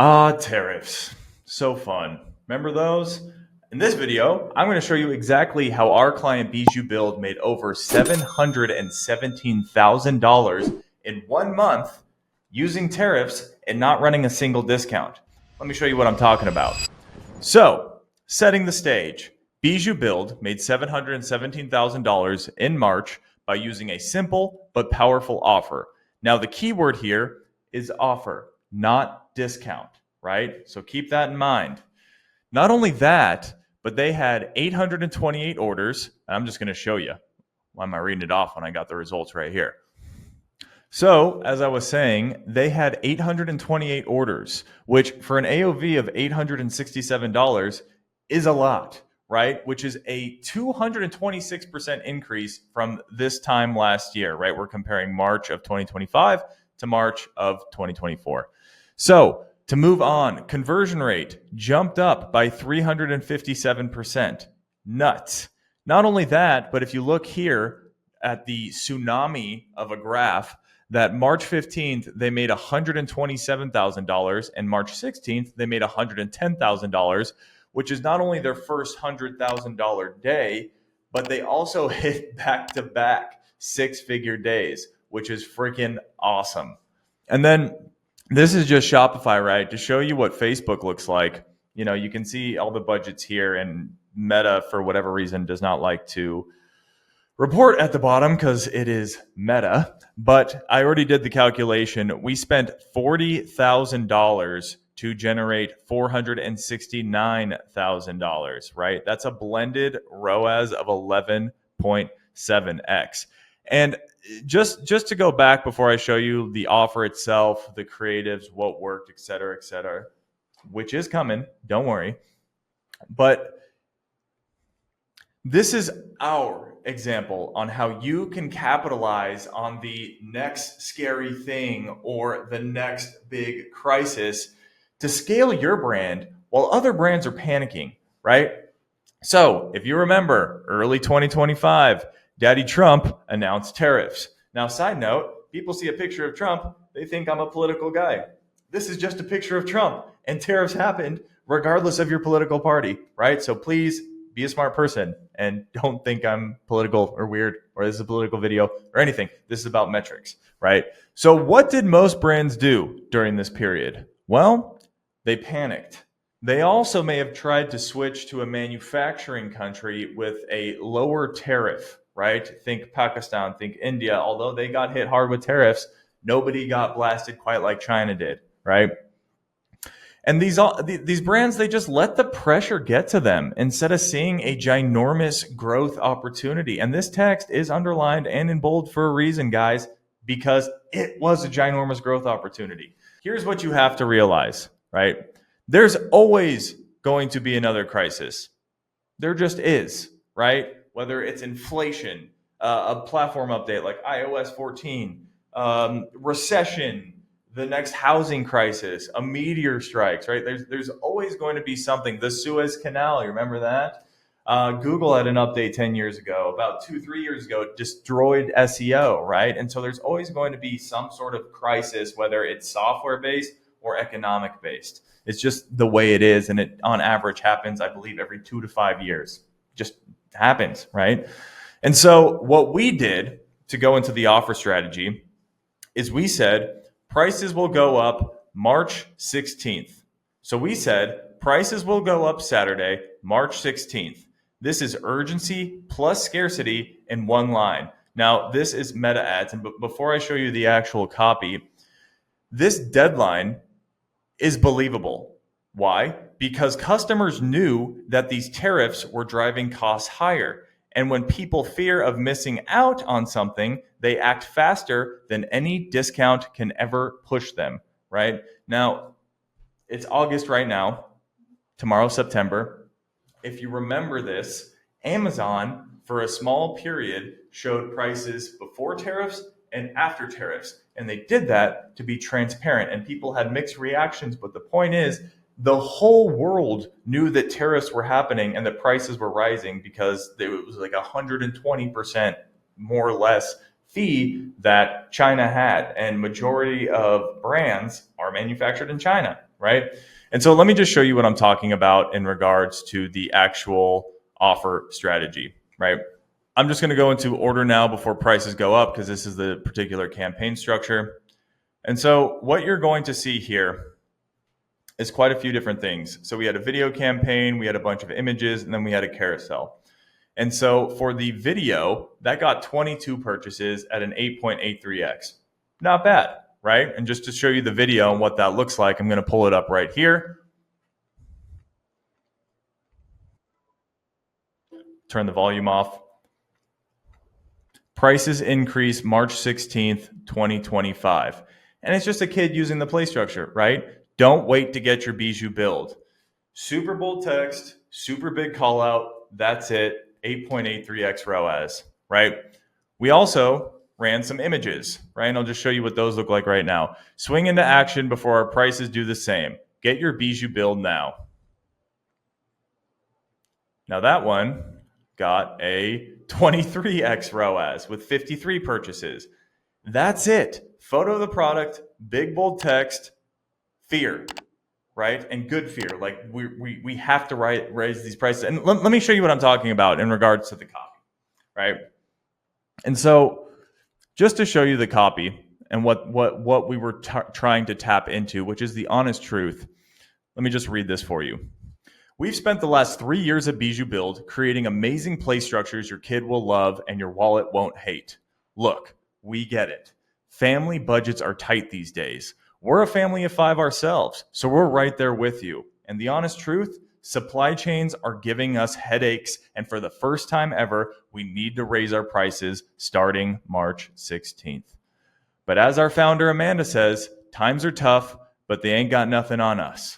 Tariffs. So fun. Remember those? In this video, I'm going to show you exactly how our client BijouBuild made over $717,000 in 1 month using tariffs and not running a single discount. Let me show you what I'm talking about. So, setting the stage, BijouBuild made $717,000 in March by using a simple but powerful offer. Now, the key word here is offer, not discount, right? So keep that in mind. Not only that, but they had 828 orders. I'm just going to show you. Why am I reading it off when I got the results right here? So, as I was saying, they had 828 orders, which for an AOV of $867 is a lot, right? Which is a 226% increase from this time last year, right? We're comparing March of 2025 to March of 2024. So, to move on, conversion rate jumped up by 357%. Nuts. Not only that, but if you look here at the tsunami of a graph, that March 15th, they made $127,000, and March 16th, they made $110,000, which is not only their first $100,000 day, but they also hit back-to-back six-figure days, which is freaking awesome. And then this is just Shopify, right? To show you what Facebook looks like. You know, you can see all the budgets here, and Meta, for whatever reason, does not like to report at the bottom because it is Meta. But I already did the calculation. We spent $40,000 to generate $469,000, right? That's a blended ROAS of 11.7x. And just to go back before I show you the offer itself, the creatives, what worked, et cetera, which is coming, don't worry. But this is our example on how you can capitalize on the next scary thing or the next big crisis to scale your brand while other brands are panicking, right? So if you remember, early 2025, Daddy Trump announced tariffs. Now, side note, people see a picture of Trump, they think I'm a political guy. This is just a picture of Trump, and tariffs happened regardless of your political party, right? So please be a smart person and don't think I'm political or weird or this is a political video or anything. This is about metrics, right? So what did most brands do during this period? Well, they panicked. They also may have tried to switch to a manufacturing country with a lower tariff, right? Think Pakistan, think India. Although they got hit hard with tariffs, nobody got blasted quite like China did, right? And these brands, they just let the pressure get to them instead of seeing a ginormous growth opportunity. And this text is underlined and in bold for a reason, guys, because it was a ginormous growth opportunity. Here's what you have to realize, right? There's always going to be another crisis. There just is, right? Whether it's inflation, a platform update like iOS 14, recession, the next housing crisis, a meteor strikes, right? There's always going to be something. The Suez Canal, you remember that? Google had an update 10 years ago, about 2-3 years ago, it destroyed SEO, right? And so there's always going to be some sort of crisis, whether it's software-based or economic-based. It's just the way it is, and it on average happens, I believe, every 2 to 5 years. Just happens, right? And so what we did to go into the offer strategy is we said, prices will go up March 16th. So we said prices will go up Saturday, March 16th. This is urgency plus scarcity in one line. Now, this is meta ads. And before I show you the actual copy, this deadline is believable. Why? Because customers knew that these tariffs were driving costs higher. And when people fear of missing out on something, they act faster than any discount can ever push them, right? Now, it's August right now. Tomorrow, September. If you remember this, Amazon, for a small period, showed prices before tariffs and after tariffs. And they did that to be transparent. And people had mixed reactions. But the point is, the whole world knew that tariffs were happening and the prices were rising because it was like 120% more or less fee that China had. And majority of brands are manufactured in China, right? And so let me just show you what I'm talking about in regards to the actual offer strategy, right? I'm just going to go into order now before prices go up because this is the particular campaign structure. And so what you're going to see here is quite a few different things. So we had a video campaign, we had a bunch of images, and then we had a carousel. And so for the video, that got 22 purchases at an 8.83x. Not bad, right? And just to show you the video and what that looks like, I'm going to pull it up right here. Turn the volume off. Prices increase March 16th, 2025. And it's just a kid using the play structure, right? Don't wait to get your BijouBuild. Super bold text, super big call out. That's it. 8.83x ROAS, right? We also ran some images, right? And I'll just show you what those look like right now. Swing into action before our prices do the same. Get your BijouBuild now. Now that one got a 23x ROAS with 53 purchases. That's it. Photo of the product, big bold text, fear, right? And good fear. Like we have to raise these prices. And let me show you what I'm talking about in regards to the copy, right? And so just to show you the copy and what we were trying to tap into, which is the honest truth, let me just read this for you. We've spent the last 3 years at BijouBuild creating amazing play structures your kid will love and your wallet won't hate. Look, we get it. Family budgets are tight these days. We're a family of 5 ourselves, so we're right there with you. And the honest truth, supply chains are giving us headaches, and for the first time ever, we need to raise our prices starting March 16th. But as our founder Amanda says, times are tough, but they ain't got nothing on us.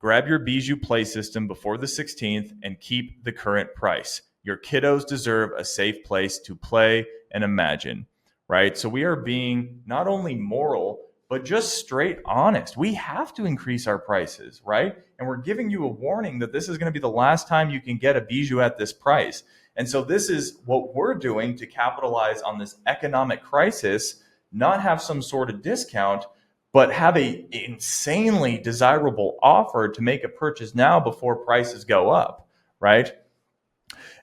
Grab your Bijou Play system before the 16th and keep the current price. Your kiddos deserve a safe place to play and imagine, right? So we are being not only moral, but just straight honest. We have to increase our prices, right? And we're giving you a warning that this is going to be the last time you can get a Bijou at this price. And so this is what we're doing to capitalize on this economic crisis, not have some sort of discount, but have a insanely desirable offer to make a purchase now before prices go up, right?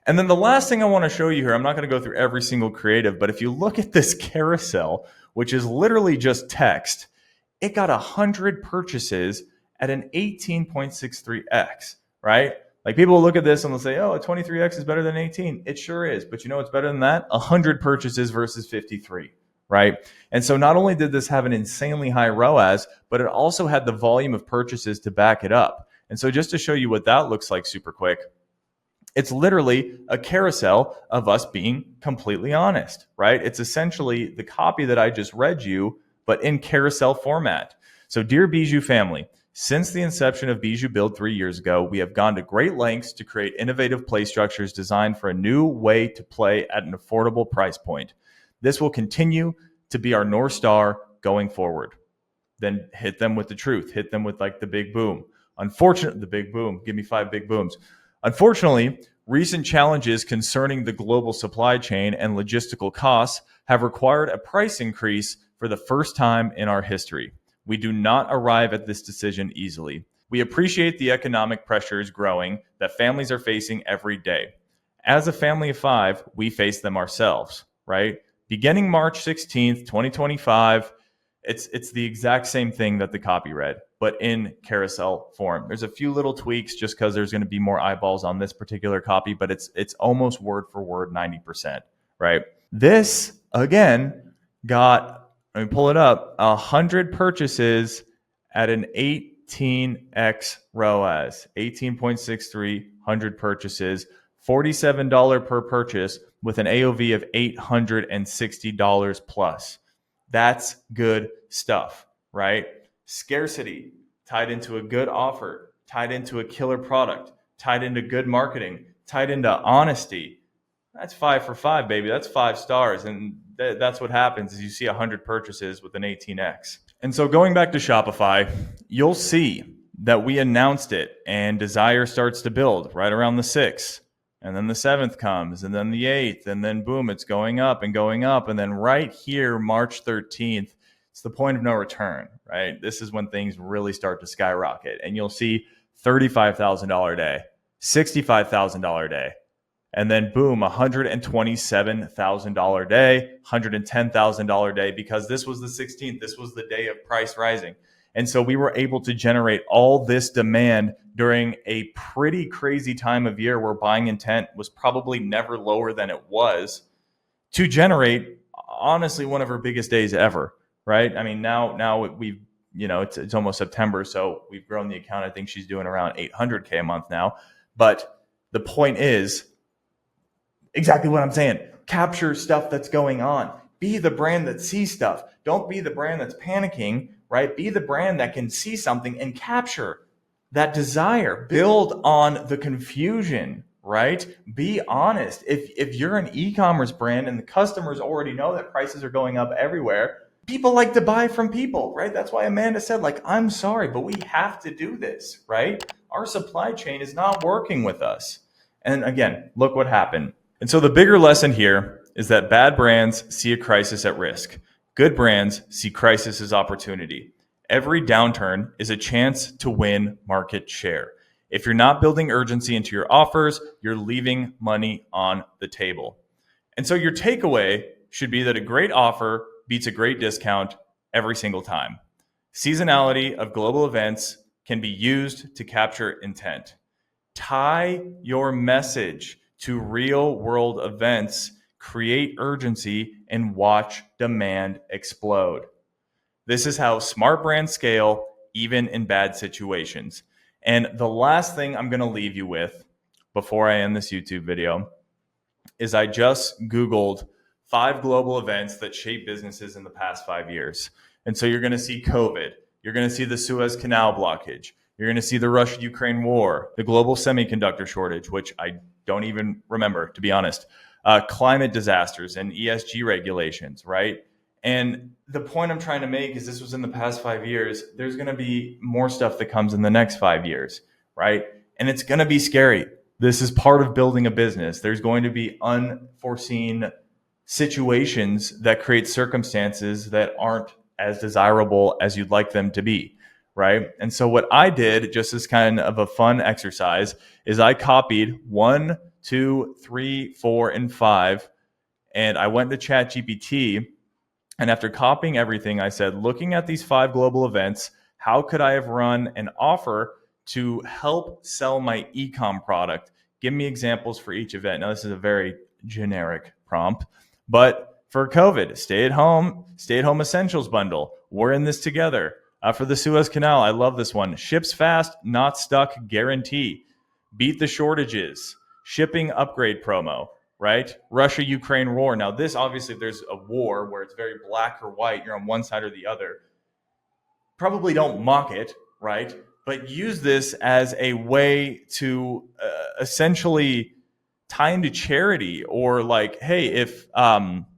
And then the last thing I want to show you here, I'm not going to go through every single creative, but if you look at this carousel, which is literally just text, it got 100 purchases at an 18.63x, right? Like people will look at this and they'll say, oh, a 23x is better than 18. It sure is. But you know what's better than that? 100 purchases versus 53. Right? And so not only did this have an insanely high ROAS, but it also had the volume of purchases to back it up. And so just to show you what that looks like super quick, it's literally a carousel of us being completely honest, right? It's essentially the copy that I just read you, but in carousel format. So dear Bijou family, since the inception of BijouBuild 3 years ago, we have gone to great lengths to create innovative play structures designed for a new way to play at an affordable price point. This will continue to be our North Star going forward. Then hit them with the truth. Hit them with like the big boom. Unfortunately, the big boom. Give me 5 big booms. Unfortunately, recent challenges concerning the global supply chain and logistical costs have required a price increase for the first time in our history. We do not arrive at this decision easily. We appreciate the economic pressures growing that families are facing every day. As a family of 5, we face them ourselves, right? Beginning March 16th, 2025, it's the exact same thing that the copy read, but in carousel form. There's a few little tweaks just because there's going to be more eyeballs on this particular copy, but it's almost word for word 90%, right? This, again, got, let me pull it up, 100 purchases at an 18x ROAS, 18.63, 100 purchases, $47 per purchase, with an AOV of $860 plus. That's good stuff, right? Scarcity tied into a good offer, tied into a killer product, tied into good marketing, tied into honesty. That's 5 for 5, baby. That's 5 stars. And that's what happens is you see 100 purchases with an 18x. And so going back to Shopify, you'll see that we announced it and desire starts to build right around the 6th. And then the 7th comes, and then the 8th, and then boom, it's going up and going up. And then right here, March 13th, it's the point of no return, right? This is when things really start to skyrocket, and you'll see $35,000 a day, $65,000 a day, and then boom, $127,000 a day, $110,000 a day, because this was the 16th. This was the day of price rising. And so we were able to generate all this demand during a pretty crazy time of year where buying intent was probably never lower than it was, to generate, honestly, one of her biggest days ever, right? I mean, now we've, it's almost September, so we've grown the account. I think she's doing around 800K a month now. But the point is exactly what I'm saying. Capture stuff that's going on. Be the brand that sees stuff. Don't be the brand that's panicking, right? Be the brand that can see something and capture that desire. Build on the confusion, right? Be honest. If you're an e-commerce brand and the customers already know that prices are going up everywhere, people like to buy from people, right? That's why Amanda said, like, I'm sorry, but we have to do this, right? Our supply chain is not working with us. And again, look what happened. And so the bigger lesson here is that bad brands see a crisis at risk. Good brands see crisis as opportunity. Every downturn is a chance to win market share. If you're not building urgency into your offers, you're leaving money on the table. And so your takeaway should be that a great offer beats a great discount every single time. Seasonality of global events can be used to capture intent. Tie your message to real world events, create urgency, and watch demand explode. This is how smart brands scale, even in bad situations. And the last thing I'm going to leave you with before I end this YouTube video is I just Googled 5 global events that shape businesses in the past 5 years. And so you're going to see COVID. You're going to see the Suez Canal blockage. You're going to see the Russia-Ukraine war, the global semiconductor shortage, which I don't even remember, to be honest, climate disasters and ESG regulations, right? And the point I'm trying to make is this was in the past 5 years. There's going to be more stuff that comes in the next 5 years, right? And it's going to be scary. This is part of building a business. There's going to be unforeseen situations that create circumstances that aren't as desirable as you'd like them to be, right? And so what I did, just as kind of a fun exercise, is I copied 1, 2, 3, 4, and 5, and I went to ChatGPT. And after copying everything, I said, looking at these 5 global events, how could I have run an offer to help sell my e-com product? Give me examples for each event. Now, this is a very generic prompt, but for COVID, stay at home essentials bundle. We're in this together. For the Suez Canal, I love this one. Ships fast, not stuck guarantee. Beat the shortages. Shipping upgrade promo. Right? Russia-Ukraine war. Now, this obviously, if there's a war where it's very black or white, you're on one side or the other, probably don't mock it, right? But use this as a way to essentially tie into charity, or like, hey, if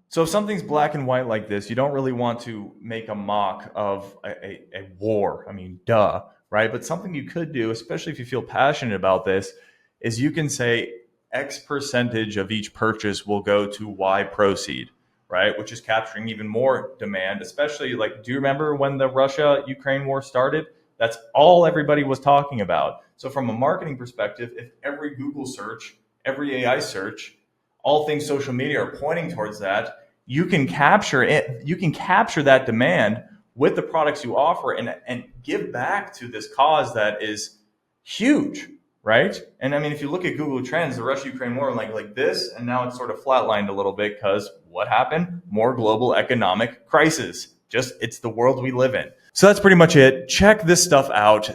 something's black and white like this, you don't really want to make a mock of a war. I mean, duh, right? But something you could do, especially if you feel passionate about this, is you can say, X percentage of each purchase will go to Y proceed, right? Which is capturing even more demand, especially like, do you remember when the Russia-Ukraine war started? That's all everybody was talking about. So from a marketing perspective, if every Google search, every AI search, all things social media are pointing towards that, you can capture it. You can capture that demand with the products you offer and give back to this cause that is huge. Right? And I mean, if you look at Google Trends, the Russia-Ukraine war, like this, and now it's sort of flatlined a little bit because what happened? More global economic crisis. Just, it's the world we live in. So that's pretty much it. Check this stuff out.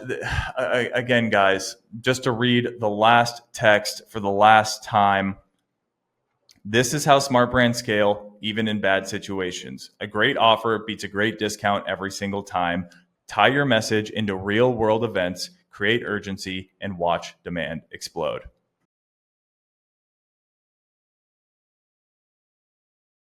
Again, guys, just to read the last text for the last time. This is how smart brands scale, even in bad situations. A great offer beats a great discount every single time. Tie your message into real world events, create urgency, and watch demand explode.